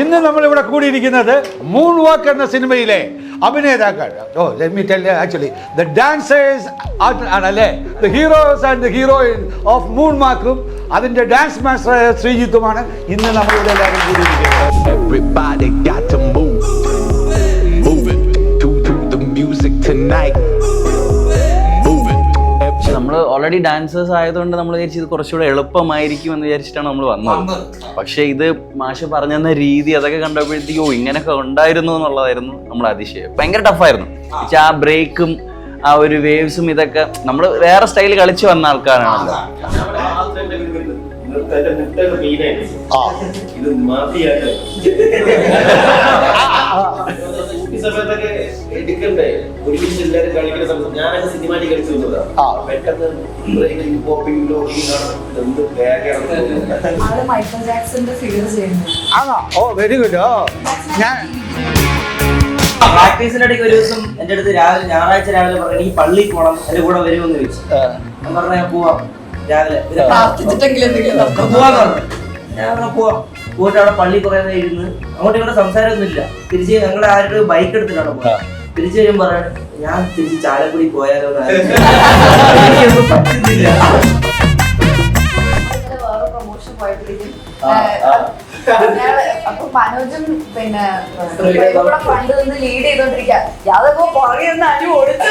ഇന്ന് നമ്മളിവിടെ കൂടിയിരിക്കുന്നത് മൂൺ വാക്ക് എന്ന സിനിമയിലെ അഭിനേതാക്കൾ. Let me tell you actually the dancers ആണല്ലേ, the heroes and the heroine of moon വാക്കും അതിൻ്റെ ഡാൻസ് മാസ്റ്റർ ശ്രീജിത്തുമാണ് ഇന്ന് നമ്മളിവിടെ എല്ലാവരും കൂടിയിരിക്കുന്നത്. Everybody got to move, move it to the music tonight. നമ്മൾ ഓൾറെഡി ഡാൻസേഴ്സ് ആയതുകൊണ്ട് നമ്മൾ വിചാരിച്ചു ഇത് കുറച്ചുകൂടെ എളുപ്പമായിരിക്കും എന്ന് വിചാരിച്ചിട്ടാണ് നമ്മൾ വന്നത്. പക്ഷെ ഇത് മാഷ് പറഞ്ഞു തന്ന രീതി അതൊക്കെ കണ്ടപ്പോഴത്തേക്കോ ഇങ്ങനെയൊക്കെ ഉണ്ടായിരുന്നു എന്നുള്ളതായിരുന്നു നമ്മൾ അതിശയം. ഭയങ്കര ടഫായിരുന്നു. ആ ബ്രേക്കും ആ ഒരു വേവ്സും ഇതൊക്കെ നമ്മൾ വേറെ സ്റ്റൈൽ കളിച്ച് വന്ന ആൾക്കാരാണല്ലോ. സമയത്തൊക്കെ എടുക്കണ്ടേ ഒരുമിച്ച് എല്ലാവരും കളിക്കുന്ന സമയത്ത് ഞാനൊക്കെ സിനിമാറ്റിക് കളിച്ചു പെട്ടെന്ന് മൈക്കൽ ജാക്സന്റെ ഫിഗർ ചെയ്യുന്നു. Very good. പ്രാക്ടീസിന്റെ ഇടയ്ക്ക് ഒരു ദിവസം എന്റെ അടുത്ത് ഞായറാഴ്ച രാവിലെ പറഞ്ഞു ഈ പള്ളിയിൽ പോകണം, എന്റെ കൂടെ വരുമെന്ന് ചോദിച്ചു. ഞാൻ പറഞ്ഞ പോവാം രാവിലെ പോവാന്ന് പറഞ്ഞു. ഞാൻ പറഞ്ഞ പോവാം. പോയിട്ട് അവിടെ പള്ളി കുറെ നേരം ഇരുന്ന് അങ്ങോട്ട് ഇവിടെ സംസാരമൊന്നുമില്ല. തിരിച്ച് ഞങ്ങളുടെ ആരുടെ ബൈക്ക് എടുത്തിട്ടാണ് പോയത്. തിരിച്ചു വരും പറയാണ് ഞാൻ തിരിച്ച് ചാലക്കുടി പോയാലോ പറ്റുന്നില്ല. വേറെ പ്രൊമോഷൻ പോയപ്പോഴേക്കും അപ്പൊ മനോജും പിന്നെ കൂടെ ഫണ്ട് നിന്ന് ലീഡ് ചെയ്തോണ്ടിരിക്കുക. യാതൊക്കെ പുറകെ നിന്ന് അനു ഓടിച്ചു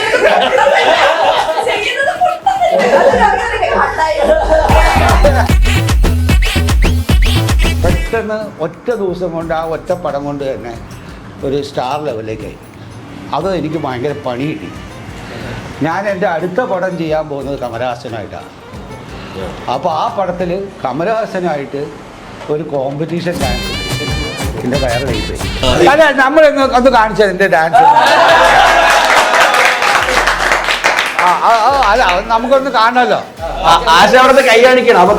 പെട്ടെന്ന് ഒറ്റ ദിവസം കൊണ്ട് ആ ഒറ്റ പടം കൊണ്ട് തന്നെ ഒരു സ്റ്റാർ ലെവലിലേക്കായി. അത് എനിക്ക് ഭയങ്കര പണി കിട്ടി. ഞാൻ എൻ്റെ അടുത്ത പടം ചെയ്യാൻ പോകുന്നത് കമലഹാസനായിട്ടാണ്. അപ്പോൾ ആ പടത്തിൽ കമലഹാസനായിട്ട് ഒരു കോമ്പറ്റീഷൻ ഡാൻസ് എൻ്റെ വയറിലേക്ക് അല്ല നമ്മളൊന്ന് ഒന്ന് കാണിച്ചത് എൻ്റെ ഡാൻസ്. അല്ല നമുക്കൊന്ന് കാണാമല്ലോ. ആശ അവിടെ കൈ കാണിക്കണം. അപ്പൊ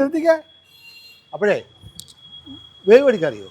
നിർത്തിക്ക. അപ്പോഴേ വേവ് പഠിക്കാറിയോ?